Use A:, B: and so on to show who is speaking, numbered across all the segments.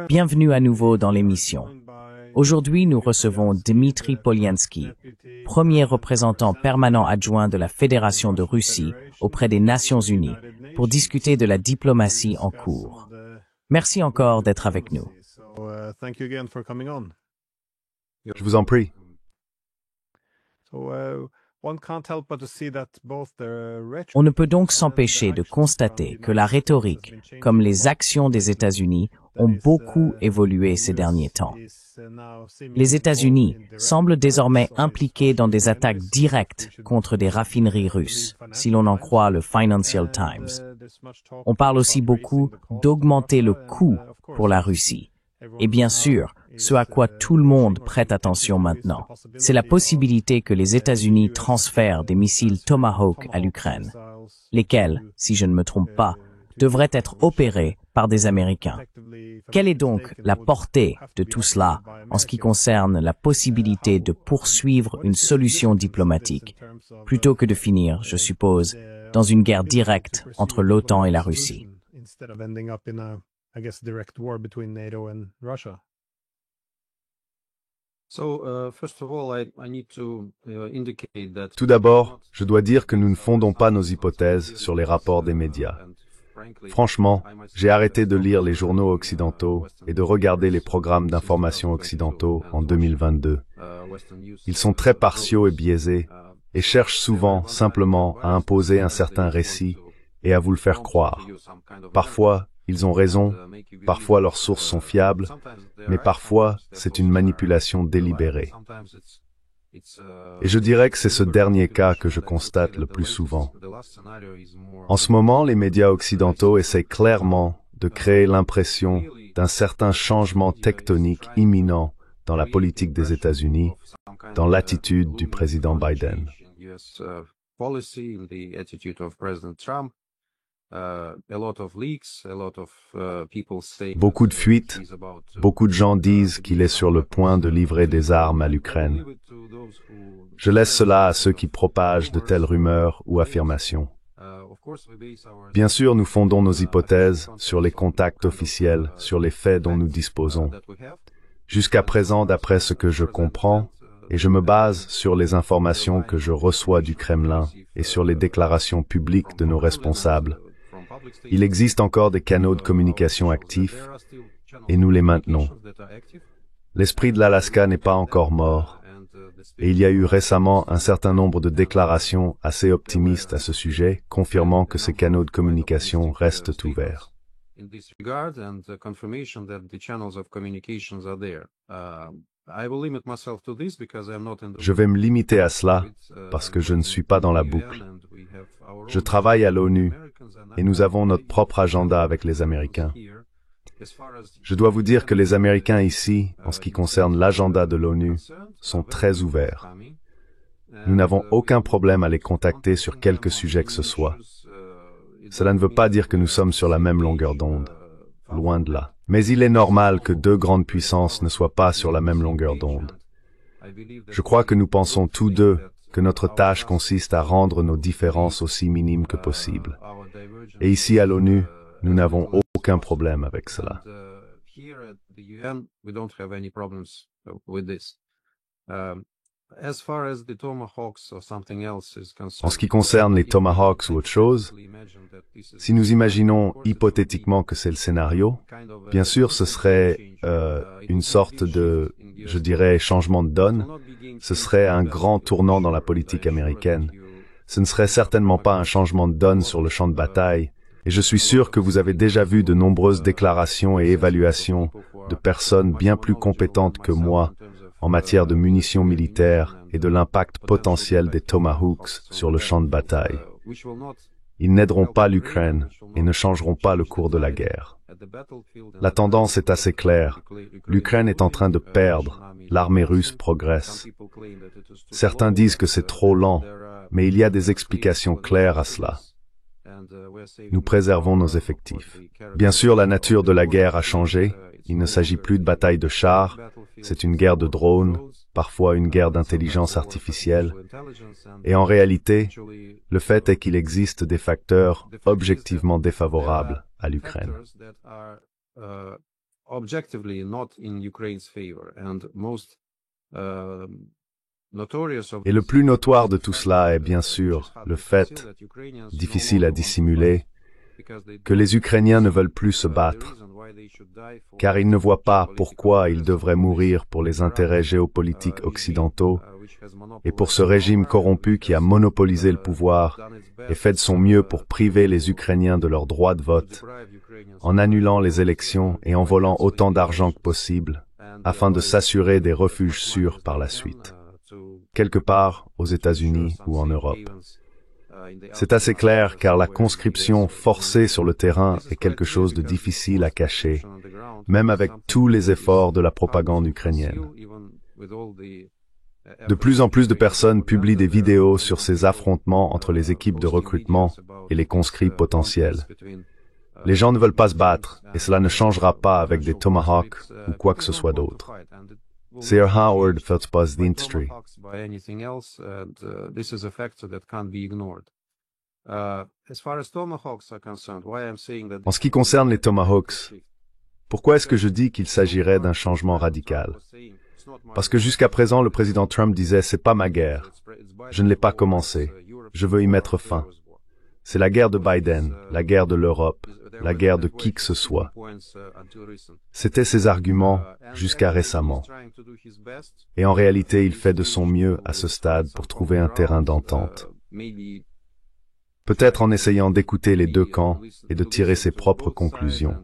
A: Bienvenue à nouveau dans l'émission. Aujourd'hui, nous recevons Dmitry Polyansky, premier représentant permanent adjoint de la Fédération de Russie auprès des Nations Unies, pour discuter de la diplomatie en cours. Merci encore d'être avec nous.
B: Je vous en prie.
A: On ne peut donc s'empêcher de constater que la rhétorique, comme les actions des États-Unis, ont beaucoup évolué ces derniers temps. Les États-Unis semblent désormais impliqués dans des attaques directes contre des raffineries russes, si l'on en croit le Financial Times. On parle aussi beaucoup d'augmenter le coût pour la Russie. Et bien sûr, ce à quoi tout le monde prête attention maintenant, c'est la possibilité que les États-Unis transfèrent des missiles Tomahawk à l'Ukraine, lesquels, si je ne me trompe pas, devraient être opérés par des Américains. Quelle est donc la portée de tout cela en ce qui concerne la possibilité de poursuivre une solution diplomatique, plutôt que de finir, je suppose, dans une guerre directe entre l'OTAN et la Russie?
B: Tout d'abord, je dois dire que nous ne fondons pas nos hypothèses sur les rapports des médias. Franchement, j'ai arrêté de lire les journaux occidentaux et de regarder les programmes d'information occidentaux en 2022. Ils sont très partiaux et biaisés et cherchent souvent simplement à imposer un certain récit et à vous le faire croire. Parfois, ils ont raison, parfois leurs sources sont fiables, mais parfois c'est une manipulation délibérée. Et je dirais que c'est ce dernier cas que je constate le plus souvent. En ce moment, les médias occidentaux essaient clairement de créer l'impression d'un certain changement tectonique imminent dans la politique des États-Unis, dans l'attitude du président Biden. Beaucoup de fuites, beaucoup de gens disent qu'il est sur le point de livrer des armes à l'Ukraine. Je laisse cela à ceux qui propagent de telles rumeurs ou affirmations. Bien sûr, nous fondons nos hypothèses sur les contacts officiels, sur les faits dont nous disposons. Jusqu'à présent, d'après ce que je comprends, et je me base sur les informations que je reçois du Kremlin et sur les déclarations publiques de nos responsables, il existe encore des canaux de communication actifs et nous les maintenons. L'esprit de l'Alaska n'est pas encore mort et il y a eu récemment un certain nombre de déclarations assez optimistes à ce sujet, confirmant que ces canaux de communication restent ouverts. Je vais me limiter à cela parce que je ne suis pas dans la boucle. Je travaille à l'ONU et nous avons notre propre agenda avec les Américains. Je dois vous dire que les Américains ici, en ce qui concerne l'agenda de l'ONU, sont très ouverts. Nous n'avons aucun problème à les contacter sur quelque sujet que ce soit. Cela ne veut pas dire que nous sommes sur la même longueur d'onde. Loin de là. Mais il est normal que deux grandes puissances ne soient pas sur la même longueur d'onde. Je crois que nous pensons tous deux que notre tâche consiste à rendre nos différences aussi minimes que possible. Et ici à l'ONU, nous n'avons aucun problème avec cela. En ce qui concerne les Tomahawks ou autre chose, si nous imaginons hypothétiquement que c'est le scénario, bien sûr ce serait une sorte de, je dirais, changement de donne. Ce serait un grand tournant dans la politique américaine. Ce ne serait certainement pas un changement de donne sur le champ de bataille, et je suis sûr que vous avez déjà vu de nombreuses déclarations et évaluations de personnes bien plus compétentes que moi en matière de munitions militaires et de l'impact potentiel des Tomahawks sur le champ de bataille. Ils n'aideront pas l'Ukraine et ne changeront pas le cours de la guerre. La tendance est assez claire. L'Ukraine est en train de perdre. L'armée russe progresse. Certains disent que c'est trop lent, mais il y a des explications claires à cela. Nous préservons nos effectifs. Bien sûr, la nature de la guerre a changé. Il ne s'agit plus de bataille de chars, c'est une guerre de drones, parfois une guerre d'intelligence artificielle. Et en réalité, le fait est qu'il existe des facteurs objectivement défavorables à l'Ukraine. Et le plus notoire de tout cela est bien sûr le fait, difficile à dissimuler, que les Ukrainiens ne veulent plus se battre, car ils ne voient pas pourquoi ils devraient mourir pour les intérêts géopolitiques occidentaux et pour ce régime corrompu qui a monopolisé le pouvoir et fait de son mieux pour priver les Ukrainiens de leur droit de vote, en annulant les élections et en volant autant d'argent que possible, afin de s'assurer des refuges sûrs par la suite, quelque part aux États-Unis ou en Europe. C'est assez clair car la conscription forcée sur le terrain est quelque chose de difficile à cacher, même avec tous les efforts de la propagande ukrainienne. De plus en plus de personnes publient des vidéos sur ces affrontements entre les équipes de recrutement et les conscrits potentiels. Les gens ne veulent pas se battre, et cela ne changera pas avec des Tomahawks ou quoi que ce soit d'autre. Ser Howard Feldspaz d'Industry. En ce qui concerne les Tomahawks, pourquoi est-ce que je dis qu'il s'agirait d'un changement radical? Parce que jusqu'à présent, le président Trump disait « c'est pas ma guerre, je ne l'ai pas commencé, je veux y mettre fin. C'est la guerre de Biden, la guerre de l'Europe, la guerre de qui que ce soit. » C'était ses arguments jusqu'à récemment. Et en réalité, il fait de son mieux à ce stade pour trouver un terrain d'entente. Peut-être en essayant d'écouter les deux camps et de tirer ses propres conclusions.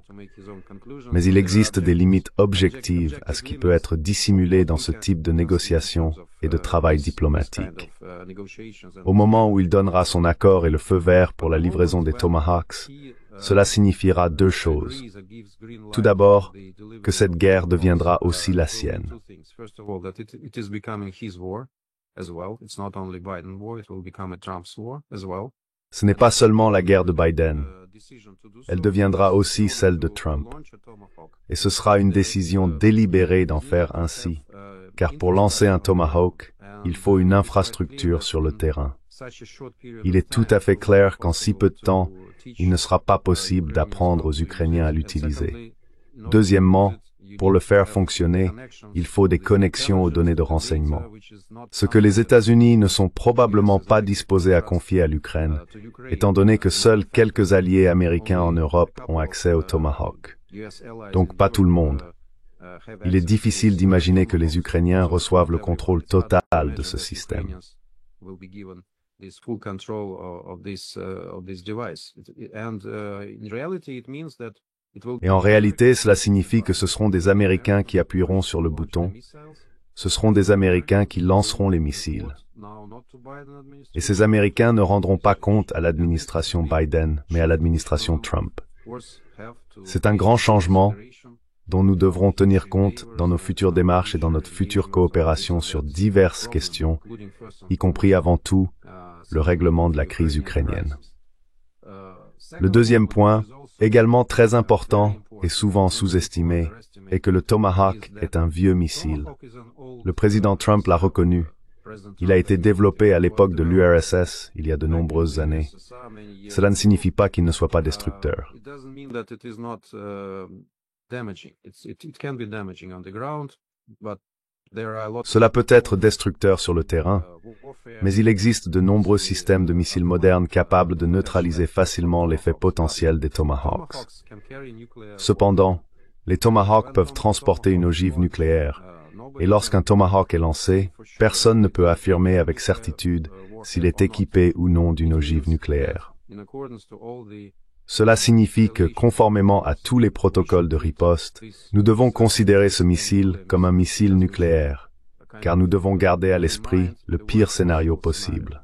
B: Mais il existe des limites objectives à ce qui peut être dissimulé dans ce type de négociations et de travail diplomatique. Au moment où il donnera son accord et le feu vert pour la livraison des Tomahawks, cela signifiera deux choses. Tout d'abord, que cette guerre deviendra aussi la sienne. Ce n'est pas seulement la guerre de Biden, elle deviendra aussi celle de Trump. Et ce sera une décision délibérée d'en faire ainsi, car pour lancer un Tomahawk, il faut une infrastructure sur le terrain. Il est tout à fait clair qu'en si peu de temps, il ne sera pas possible d'apprendre aux Ukrainiens à l'utiliser. Deuxièmement, pour le faire fonctionner, il faut des connexions aux données de renseignement. Ce que les États-Unis ne sont probablement pas disposés à confier à l'Ukraine, étant donné que seuls quelques alliés américains en Europe ont accès au Tomahawk. Donc pas tout le monde. Il est difficile d'imaginer que les Ukrainiens reçoivent le contrôle total de ce système. Et en réalité, cela signifie que ce seront des Américains qui appuieront sur le bouton. Ce seront des Américains qui lanceront les missiles. Et ces Américains ne rendront pas compte à l'administration Biden, mais à l'administration Trump. C'est un grand changement dont nous devrons tenir compte dans nos futures démarches et dans notre future coopération sur diverses questions, y compris avant tout le règlement de la crise ukrainienne. Le deuxième point, également très important et souvent sous-estimé, est que le Tomahawk est un vieux missile. Le président Trump l'a reconnu. Il a été développé à l'époque de l'URSS, il y a de nombreuses années. Cela ne signifie pas qu'il ne soit pas destructeur. Cela peut être destructeur sur le terrain, mais il existe de nombreux systèmes de missiles modernes capables de neutraliser facilement l'effet potentiel des Tomahawks. Cependant, les Tomahawks peuvent transporter une ogive nucléaire, et lorsqu'un Tomahawk est lancé, personne ne peut affirmer avec certitude s'il est équipé ou non d'une ogive nucléaire. Cela signifie que, conformément à tous les protocoles de riposte, nous devons considérer ce missile comme un missile nucléaire, car nous devons garder à l'esprit le pire scénario possible.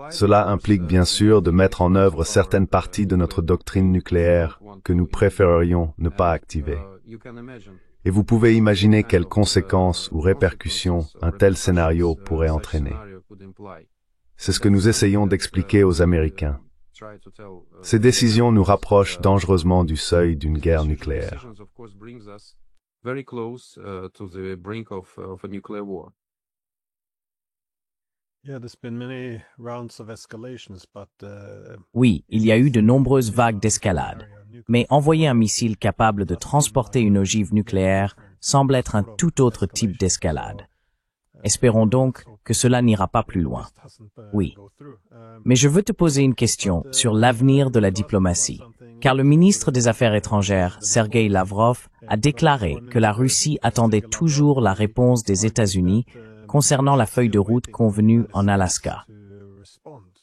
B: Cela implique bien sûr de mettre en œuvre certaines parties de notre doctrine nucléaire que nous préférerions ne pas activer. Et vous pouvez imaginer quelles conséquences ou répercussions un tel scénario pourrait entraîner. C'est ce que nous essayons d'expliquer aux Américains. Ces décisions nous rapprochent dangereusement du seuil d'une guerre nucléaire.
A: Oui, il y a eu de nombreuses vagues d'escalade, mais envoyer un missile capable de transporter une ogive nucléaire semble être un tout autre type d'escalade. Espérons donc que cela n'ira pas plus loin. Oui. Mais je veux te poser une question sur l'avenir de la diplomatie, car le ministre des Affaires étrangères, Sergei Lavrov, a déclaré que la Russie attendait toujours la réponse des États-Unis concernant la feuille de route convenue en Alaska.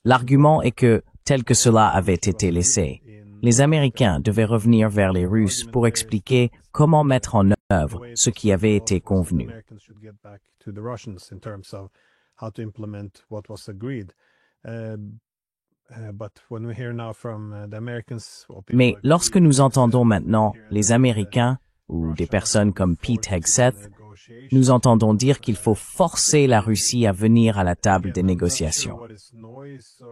A: L'argument est que, tel que cela avait été laissé, les Américains devaient revenir vers les Russes pour expliquer comment mettre en œuvre ce qui avait été convenu. Mais lorsque nous entendons maintenant les Américains, ou des personnes comme Pete Hegseth, nous entendons dire qu'il faut forcer la Russie à venir à la table des négociations.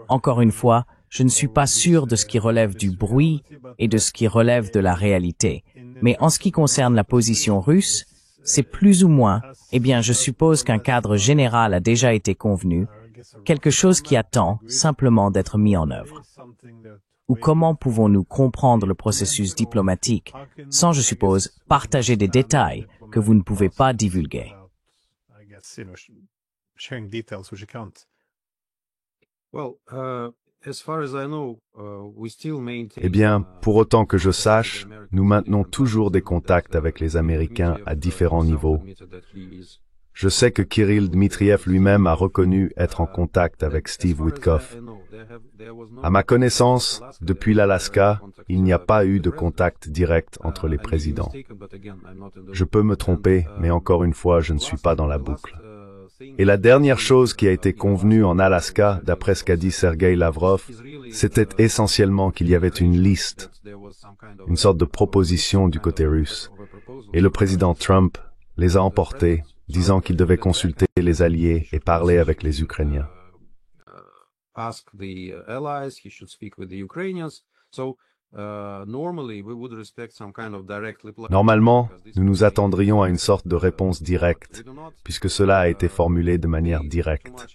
A: Encore une fois, je ne suis pas sûr de ce qui relève du bruit et de ce qui relève de la réalité. Mais en ce qui concerne la position russe, c'est plus ou moins, je suppose qu'un cadre général a déjà été convenu, quelque chose qui attend simplement d'être mis en œuvre. Ou comment pouvons-nous comprendre le processus diplomatique sans, je suppose, partager des détails que vous ne pouvez pas divulguer?
B: Eh bien, pour autant que je sache, nous maintenons toujours des contacts avec les Américains à différents niveaux. Je sais que Kirill Dmitriev lui-même a reconnu être en contact avec Steve Witkoff. À ma connaissance, depuis l'Alaska, il n'y a pas eu de contact direct entre les présidents. Je peux me tromper, mais encore une fois, je ne suis pas dans la boucle. Et la dernière chose qui a été convenue en Alaska, d'après ce qu'a dit Sergei Lavrov, c'était essentiellement qu'il y avait une liste, une sorte de proposition du côté russe. Et le président Trump les a emportés, disant qu'il devait consulter les alliés et parler avec les Ukrainiens. Normalement, nous nous attendrions à une sorte de réponse directe, puisque cela a été formulé de manière directe.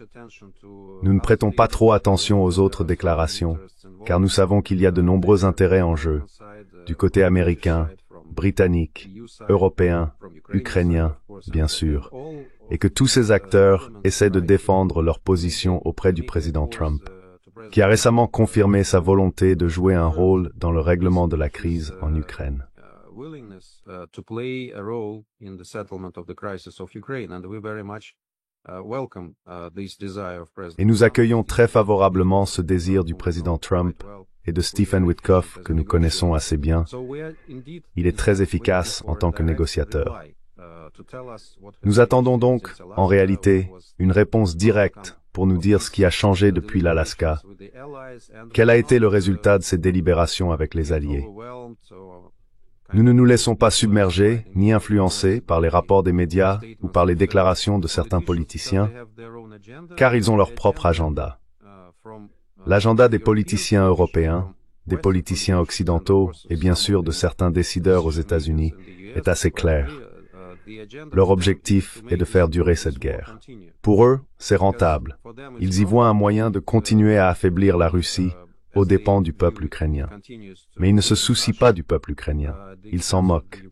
B: Nous ne prêtons pas trop attention aux autres déclarations, car nous savons qu'il y a de nombreux intérêts en jeu, du côté américain, britannique, européen, ukrainien, bien sûr, et que tous ces acteurs essaient de défendre leur position auprès du président Trump, qui a récemment confirmé sa volonté de jouer un rôle dans le règlement de la crise en Ukraine. Et nous accueillons très favorablement ce désir du président Trump et de Stephen Witkoff, que nous connaissons assez bien. Il est très efficace en tant que négociateur. Nous attendons donc, en réalité, une réponse directe pour nous dire ce qui a changé depuis l'Alaska. Quel a été le résultat de ces délibérations avec les alliés? Nous ne nous laissons pas submerger ni influencer par les rapports des médias ou par les déclarations de certains politiciens, car ils ont leur propre agenda. L'agenda des politiciens européens, des politiciens occidentaux et bien sûr de certains décideurs aux États-Unis est assez clair. Leur objectif est de faire durer cette guerre. Pour eux, c'est rentable. Ils y voient un moyen de continuer à affaiblir la Russie aux dépens du peuple ukrainien. Mais ils ne se soucient pas du peuple ukrainien. Ils s'en moquent.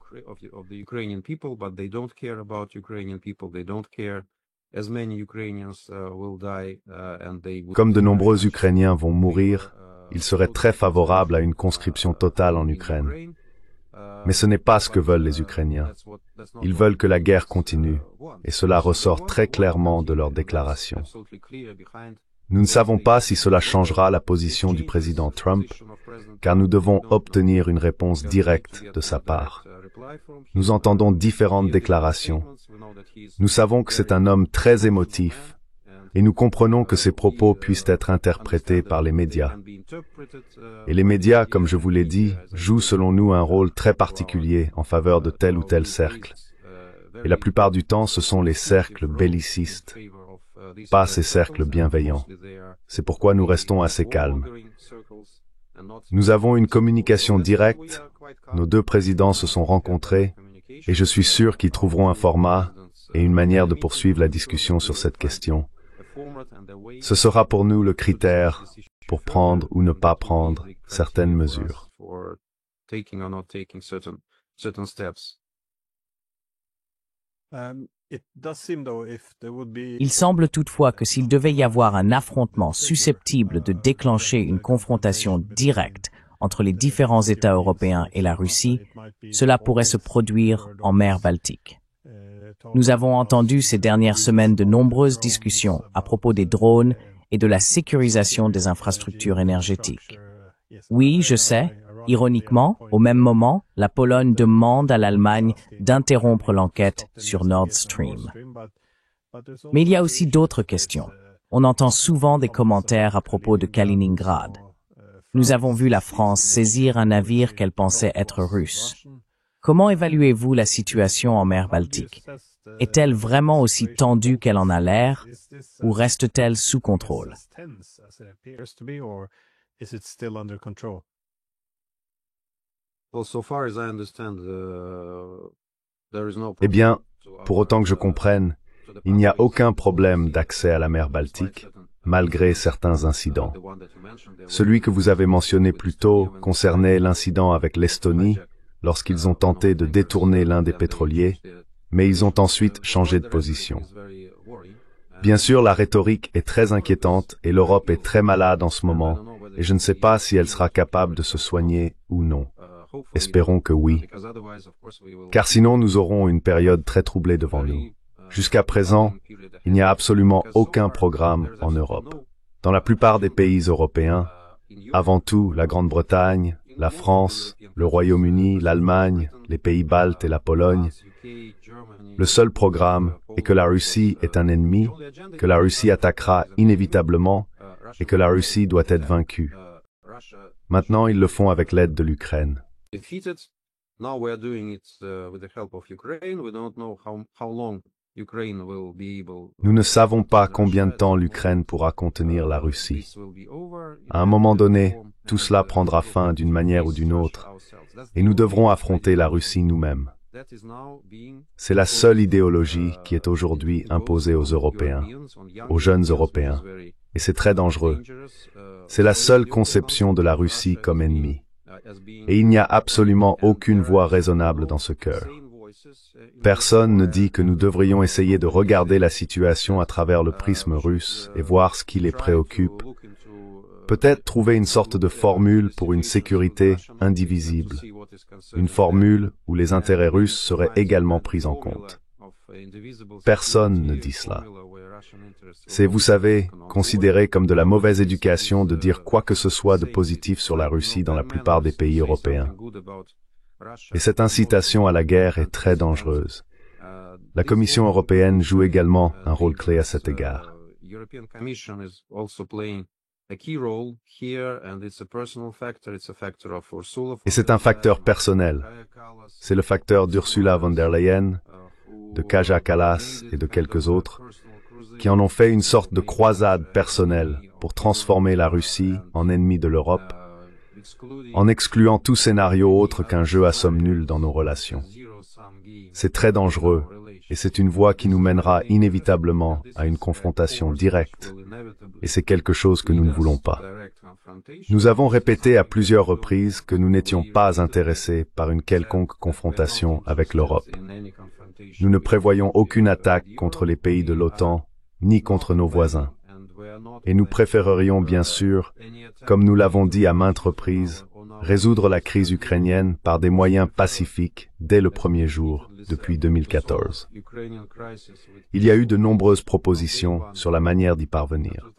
B: Comme de nombreux Ukrainiens vont mourir, ils seraient très favorables à une conscription totale en Ukraine. Mais ce n'est pas ce que veulent les Ukrainiens. Ils veulent que la guerre continue, et cela ressort très clairement de leurs déclarations. Nous ne savons pas si cela changera la position du président Trump, car nous devons obtenir une réponse directe de sa part. Nous entendons différentes déclarations. Nous savons que c'est un homme très émotif, et nous comprenons que ses propos puissent être interprétés par les médias. Et les médias, comme je vous l'ai dit, jouent selon nous un rôle très particulier en faveur de tel ou tel cercle. Et la plupart du temps, ce sont les cercles bellicistes, pas ces cercles bienveillants. C'est pourquoi nous restons assez calmes. Nous avons une communication directe, nos deux présidents se sont rencontrés, et je suis sûr qu'ils trouveront un format et une manière de poursuivre la discussion sur cette question. Ce sera pour nous le critère pour prendre ou ne pas prendre certaines mesures.
A: Il semble toutefois que s'il devait y avoir un affrontement susceptible de déclencher une confrontation directe entre les différents États européens et la Russie, cela pourrait se produire en mer Baltique. Nous avons entendu ces dernières semaines de nombreuses discussions à propos des drones et de la sécurisation des infrastructures énergétiques. Oui, je sais, ironiquement, au même moment, la Pologne demande à l'Allemagne d'interrompre l'enquête sur Nord Stream. Mais il y a aussi d'autres questions. On entend souvent des commentaires à propos de Kaliningrad. Nous avons vu la France saisir un navire qu'elle pensait être russe. Comment évaluez-vous la situation en mer Baltique? Est-elle vraiment aussi tendue qu'elle en a l'air, ou reste-t-elle sous contrôle?
B: Eh bien, pour autant que je comprenne, il n'y a aucun problème d'accès à la mer Baltique, malgré certains incidents. Celui que vous avez mentionné plus tôt concernait l'incident avec l'Estonie, lorsqu'ils ont tenté de détourner l'un des pétroliers, mais ils ont ensuite changé de position. Bien sûr, la rhétorique est très inquiétante et l'Europe est très malade en ce moment, et je ne sais pas si elle sera capable de se soigner ou non. Espérons que oui. Car sinon, nous aurons une période très troublée devant nous. Jusqu'à présent, il n'y a absolument aucun programme en Europe. Dans la plupart des pays européens, avant tout la Grande-Bretagne, la France, le Royaume-Uni, l'Allemagne, les pays baltes et la Pologne, le seul programme est que la Russie est un ennemi, que la Russie attaquera inévitablement et que la Russie doit être vaincue. Maintenant, ils le font avec l'aide de l'Ukraine. Nous ne savons pas combien de temps l'Ukraine pourra contenir la Russie. À un moment donné, tout cela prendra fin d'une manière ou d'une autre, et nous devrons affronter la Russie nous-mêmes. C'est la seule idéologie qui est aujourd'hui imposée aux Européens, aux jeunes Européens, et c'est très dangereux. C'est la seule conception de la Russie comme ennemi. Et il n'y a absolument aucune voix raisonnable dans ce cœur. Personne ne dit que nous devrions essayer de regarder la situation à travers le prisme russe et voir ce qui les préoccupe. Peut-être trouver une sorte de formule pour une sécurité indivisible. Une formule où les intérêts russes seraient également pris en compte. Personne ne dit cela. C'est, vous savez, considéré comme de la mauvaise éducation de dire quoi que ce soit de positif sur la Russie dans la plupart des pays européens. Et cette incitation à la guerre est très dangereuse. La Commission européenne joue également un rôle clé à cet égard. Et c'est un facteur personnel. C'est le facteur d'Ursula von der Leyen, de Kaja Kallas et de quelques autres, qui en ont fait une sorte de croisade personnelle pour transformer la Russie en ennemi de l'Europe, en excluant tout scénario autre qu'un jeu à somme nulle dans nos relations. C'est très dangereux, et c'est une voie qui nous mènera inévitablement à une confrontation directe, et c'est quelque chose que nous ne voulons pas. Nous avons répété à plusieurs reprises que nous n'étions pas intéressés par une quelconque confrontation avec l'Europe. Nous ne prévoyons aucune attaque contre les pays de l'OTAN, ni contre nos voisins. Et nous préférerions bien sûr, comme nous l'avons dit à maintes reprises, résoudre la crise ukrainienne par des moyens pacifiques dès le premier jour, depuis 2014. Il y a eu de nombreuses propositions sur la manière d'y parvenir.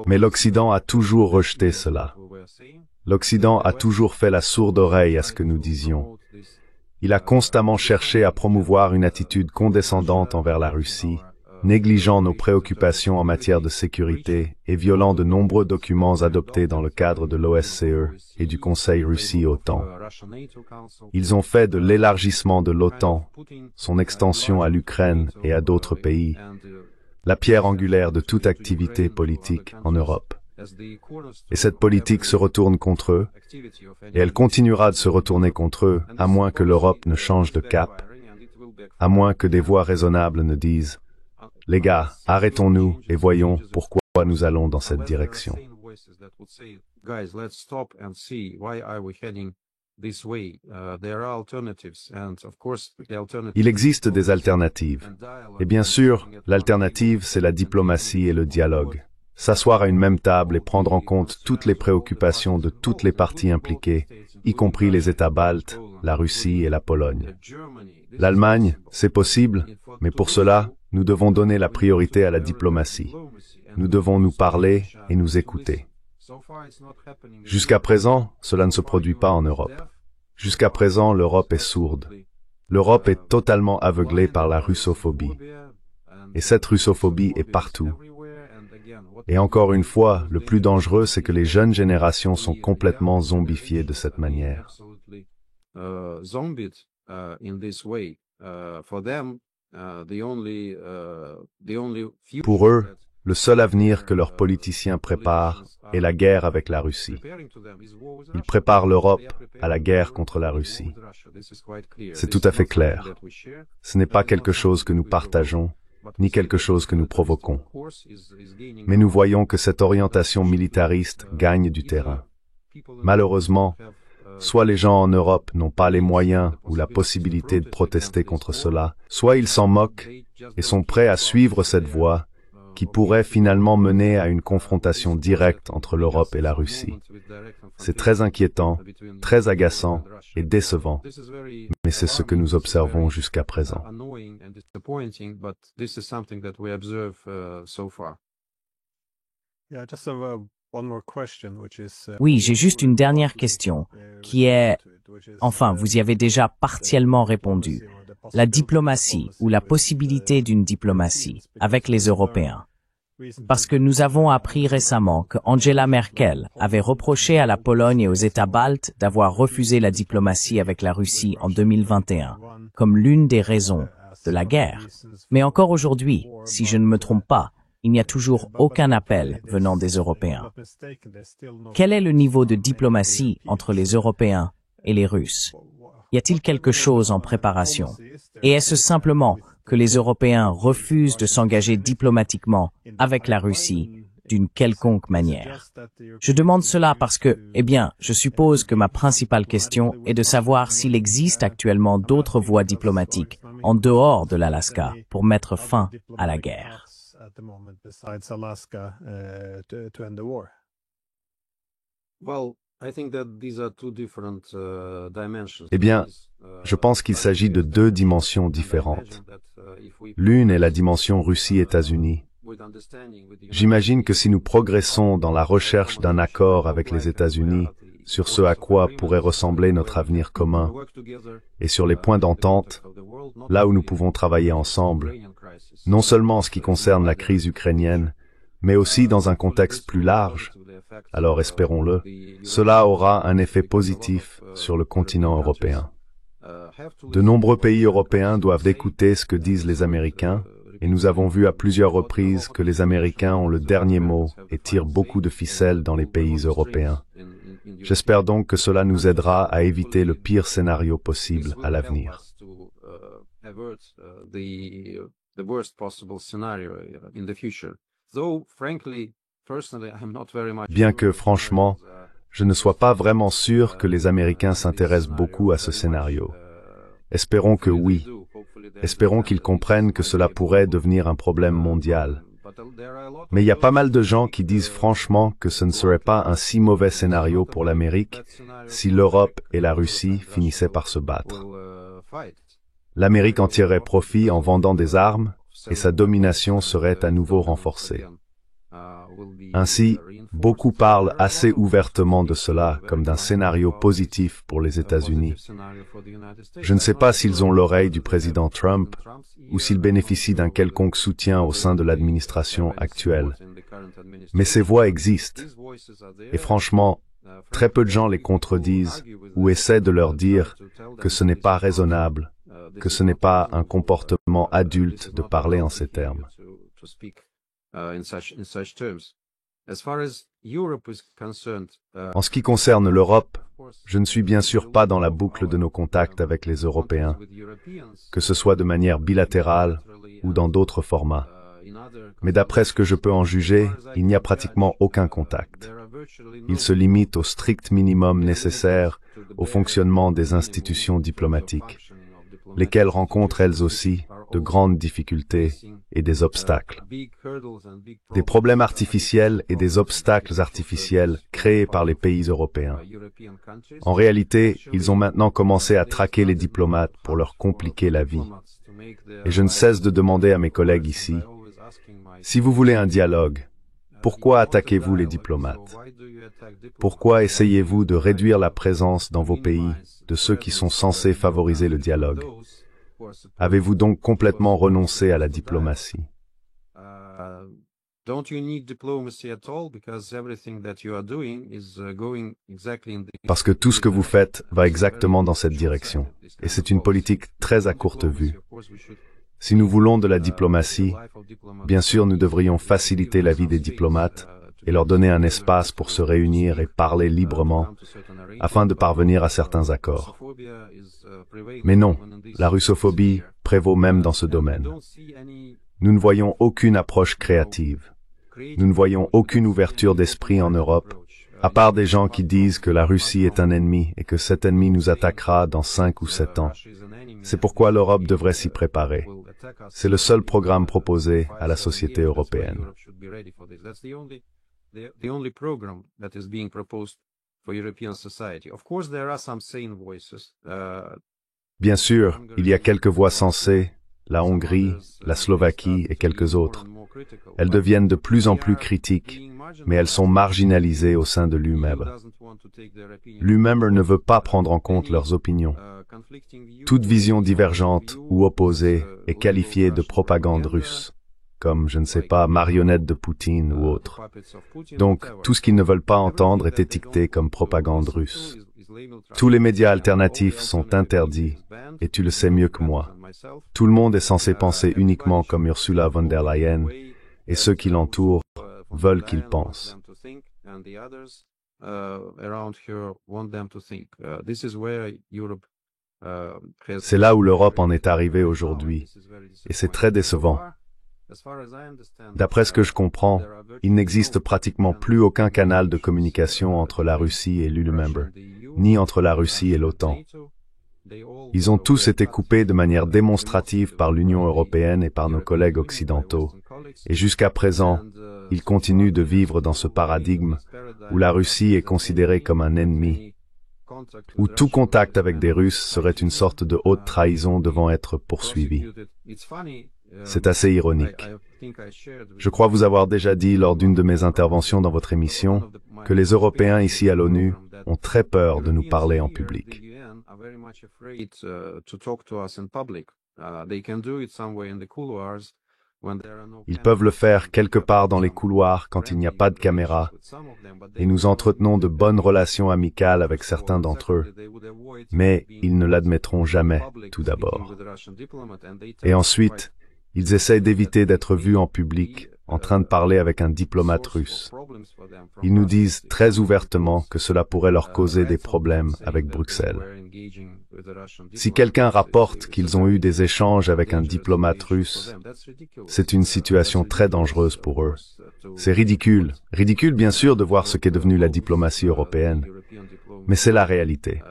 B: Mais l'Occident a toujours rejeté cela. L'Occident a toujours fait la sourde oreille à ce que nous disions. Il a constamment cherché à promouvoir une attitude condescendante envers la Russie, négligeant nos préoccupations en matière de sécurité et violant de nombreux documents adoptés dans le cadre de l'OSCE et du Conseil Russie-OTAN. Ils ont fait de l'élargissement de l'OTAN, son extension à l'Ukraine et à d'autres pays, la pierre angulaire de toute activité politique en Europe. Et cette politique se retourne contre eux, et elle continuera de se retourner contre eux, à moins que l'Europe ne change de cap, à moins que des voix raisonnables ne disent les gars, arrêtons-nous et voyons pourquoi nous allons dans cette direction. Il existe des alternatives. Et bien sûr, l'alternative, c'est la diplomatie et le dialogue. S'asseoir à une même table et prendre en compte toutes les préoccupations de toutes les parties impliquées, y compris les États baltes, la Russie et la Pologne. L'Allemagne, c'est possible, mais pour cela, nous devons donner la priorité à la diplomatie. Nous devons nous parler et nous écouter. Jusqu'à présent, cela ne se produit pas en Europe. Jusqu'à présent, l'Europe est sourde. L'Europe est totalement aveuglée par la russophobie. Et cette russophobie est partout. Et encore une fois, le plus dangereux, c'est que les jeunes générations sont complètement zombifiées de cette manière. Pour eux, le seul avenir que leurs politiciens préparent est la guerre avec la Russie. Ils préparent l'Europe à la guerre contre la Russie. C'est tout à fait clair. Ce n'est pas quelque chose que nous partageons, ni quelque chose que nous provoquons. Mais nous voyons que cette orientation militariste gagne du terrain. Malheureusement, soit les gens en Europe n'ont pas les moyens ou la possibilité de protester contre cela, soit ils s'en moquent et sont prêts à suivre cette voie qui pourrait finalement mener à une confrontation directe entre l'Europe et la Russie. C'est très inquiétant, très agaçant et décevant, mais c'est ce que nous observons jusqu'à présent.
A: Oui, j'ai juste une dernière question, qui est, enfin, vous y avez déjà partiellement répondu, la diplomatie ou la possibilité d'une diplomatie avec les Européens. Parce que nous avons appris récemment que Angela Merkel avait reproché à la Pologne et aux États baltes d'avoir refusé la diplomatie avec la Russie en 2021, comme l'une des raisons de la guerre. Mais encore aujourd'hui, si je ne me trompe pas, il n'y a toujours aucun appel venant des Européens. Quel est le niveau de diplomatie entre les Européens et les Russes? Y a-t-il quelque chose en préparation? Et est-ce simplement que les Européens refusent de s'engager diplomatiquement avec la Russie d'une quelconque manière? Je demande cela parce que, eh bien, je suppose que ma principale question est de savoir s'il existe actuellement d'autres voies diplomatiques en dehors de l'Alaska pour mettre fin à la guerre.
B: Eh bien, je pense qu'il s'agit de deux dimensions différentes. L'une est la dimension Russie-États-Unis. J'imagine que si nous progressons dans la recherche d'un accord avec les États-Unis sur ce à quoi pourrait ressembler notre avenir commun et sur les points d'entente, là où nous pouvons travailler ensemble, non seulement en ce qui concerne la crise ukrainienne, mais aussi dans un contexte plus large, alors espérons-le, cela aura un effet positif sur le continent européen. De nombreux pays européens doivent écouter ce que disent les Américains, et nous avons vu à plusieurs reprises que les Américains ont le dernier mot et tirent beaucoup de ficelles dans les pays européens. J'espère donc que cela nous aidera à éviter le pire scénario possible à l'avenir. Bien que, franchement, je ne sois pas vraiment sûr que les Américains s'intéressent beaucoup à ce scénario. Espérons que oui. Espérons qu'ils comprennent que cela pourrait devenir un problème mondial. Mais il y a pas mal de gens qui disent franchement que ce ne serait pas un si mauvais scénario pour l'Amérique si l'Europe et la Russie finissaient par se battre. L'Amérique en tirerait profit en vendant des armes et sa domination serait à nouveau renforcée. Ainsi, beaucoup parlent assez ouvertement de cela comme d'un scénario positif pour les États-Unis. Je ne sais pas s'ils ont l'oreille du président Trump ou s'ils bénéficient d'un quelconque soutien au sein de l'administration actuelle. Mais ces voix existent. Et franchement, très peu de gens les contredisent ou essaient de leur dire que ce n'est pas raisonnable, que ce n'est pas un comportement adulte de parler en ces termes. En ce qui concerne l'Europe, je ne suis bien sûr pas dans la boucle de nos contacts avec les Européens, que ce soit de manière bilatérale ou dans d'autres formats. Mais d'après ce que je peux en juger, il n'y a pratiquement aucun contact. Il se limite au strict minimum nécessaire au fonctionnement des institutions diplomatiques, lesquelles rencontrent elles aussi de grandes difficultés et des obstacles. Des problèmes artificiels et des obstacles artificiels créés par les pays européens. En réalité, ils ont maintenant commencé à traquer les diplomates pour leur compliquer la vie. Et je ne cesse de demander à mes collègues ici, si vous voulez un dialogue, pourquoi attaquez-vous les diplomates? Pourquoi essayez-vous de réduire la présence dans vos pays de ceux qui sont censés favoriser le dialogue? Avez-vous donc complètement renoncé à la diplomatie? Parce que tout ce que vous faites va exactement dans cette direction. Et c'est une politique très à courte vue. Si nous voulons de la diplomatie, bien sûr nous devrions faciliter la vie des diplomates et leur donner un espace pour se réunir et parler librement afin de parvenir à certains accords. Mais non, la russophobie prévaut même dans ce domaine. Nous ne voyons aucune approche créative. Nous ne voyons aucune ouverture d'esprit en Europe, à part des gens qui disent que la Russie est un ennemi et que cet ennemi nous attaquera dans 5 ou 7 ans. C'est pourquoi l'Europe devrait s'y préparer. C'est le seul programme proposé à la société européenne. Bien sûr, il y a quelques voix sensées, la Hongrie, la Slovaquie et quelques autres. Elles deviennent de plus en plus critiques, mais elles sont marginalisées au sein de l'UMEB. L'UMEB ne veut pas prendre en compte leurs opinions. Toute vision divergente ou opposée est qualifiée de propagande russe, comme, je ne sais pas, marionnette de Poutine ou autre. Donc, tout ce qu'ils ne veulent pas entendre est étiqueté comme propagande russe. Tous les médias alternatifs sont interdits, et tu le sais mieux que moi. Tout le monde est censé penser uniquement comme Ursula von der Leyen, et ceux qui l'entourent veulent qu'il pense. C'est là où l'Europe en est arrivée aujourd'hui, et c'est très décevant. D'après ce que je comprends, il n'existe pratiquement plus aucun canal de communication entre la Russie et l'UMEB, ni entre la Russie et l'OTAN. Ils ont tous été coupés de manière démonstrative par l'Union européenne et par nos collègues occidentaux. Et jusqu'à présent, ils continuent de vivre dans ce paradigme où la Russie est considérée comme un ennemi, où tout contact avec des Russes serait une sorte de haute trahison devant être poursuivi. C'est assez ironique. Je crois vous avoir déjà dit lors d'une de mes interventions dans votre émission que les Européens ici à l'ONU ont très peur de nous parler en public. Ils peuvent le faire quelque part dans les couloirs quand il n'y a pas de caméra, et nous entretenons de bonnes relations amicales avec certains d'entre eux, mais ils ne l'admettront jamais, tout d'abord. Et ensuite, ils essaient d'éviter d'être vus en public en train de parler avec un diplomate russe. Ils nous disent très ouvertement que cela pourrait leur causer des problèmes avec Bruxelles. Si quelqu'un rapporte qu'ils ont eu des échanges avec un diplomate russe, c'est une situation très dangereuse pour eux. C'est ridicule. Ridicule, bien sûr, de voir ce qu'est devenue la diplomatie européenne. Mais c'est la réalité.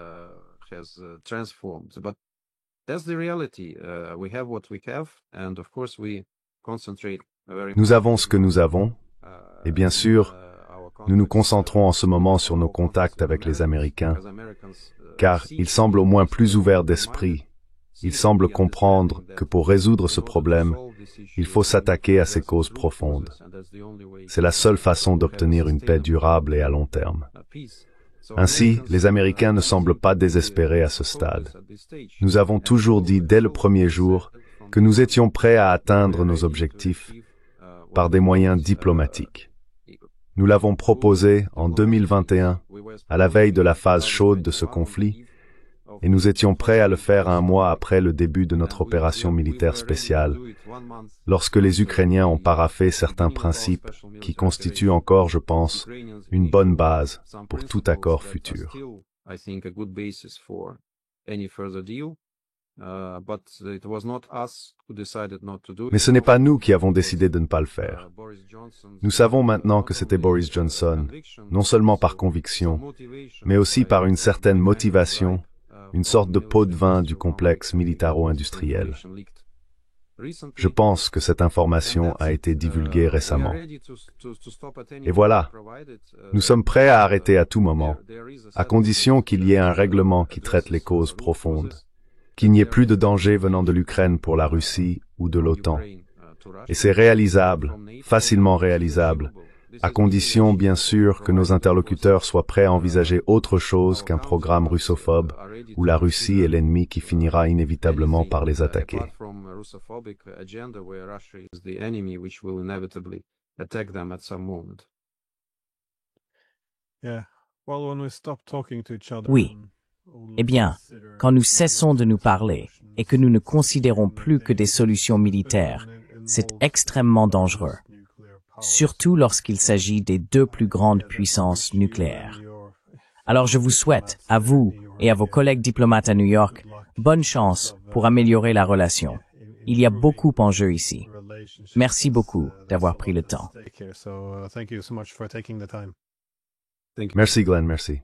B: Nous avons ce que nous avons, et bien sûr, nous nous concentrons en ce moment sur nos contacts avec les Américains, car ils semblent au moins plus ouverts d'esprit. Ils semblent comprendre que pour résoudre ce problème, il faut s'attaquer à ses causes profondes. C'est la seule façon d'obtenir une paix durable et à long terme. Ainsi, les Américains ne semblent pas désespérés à ce stade. Nous avons toujours dit dès le premier jour que nous étions prêts à atteindre nos objectifs par des moyens diplomatiques. Nous l'avons proposé en 2021, à la veille de la phase chaude de ce conflit, et nous étions prêts à le faire un mois après le début de notre opération militaire spéciale, lorsque les Ukrainiens ont paraphé certains principes qui constituent encore, je pense, une bonne base pour tout accord futur. Mais ce n'est pas nous qui avons décidé de ne pas le faire. Nous savons maintenant que c'était Boris Johnson, non seulement par conviction, mais aussi par une certaine motivation, une sorte de pot de vin du complexe militaro-industriel. Je pense que cette information a été divulguée récemment. Et voilà, nous sommes prêts à arrêter à tout moment, à condition qu'il y ait un règlement qui traite les causes profondes, qu'il n'y ait plus de danger venant de l'Ukraine pour la Russie ou de l'OTAN. Et c'est réalisable, facilement réalisable, à condition bien sûr que nos interlocuteurs soient prêts à envisager autre chose qu'un programme russophobe où la Russie est l'ennemi qui finira inévitablement par les attaquer.
A: Oui. Eh bien, quand nous cessons de nous parler et que nous ne considérons plus que des solutions militaires, c'est extrêmement dangereux, surtout lorsqu'il s'agit des deux plus grandes puissances nucléaires. Alors je vous souhaite, à vous et à vos collègues diplomates à New York, bonne chance pour améliorer la relation. Il y a beaucoup en jeu ici. Merci beaucoup d'avoir pris le temps.
B: Merci Glenn, merci.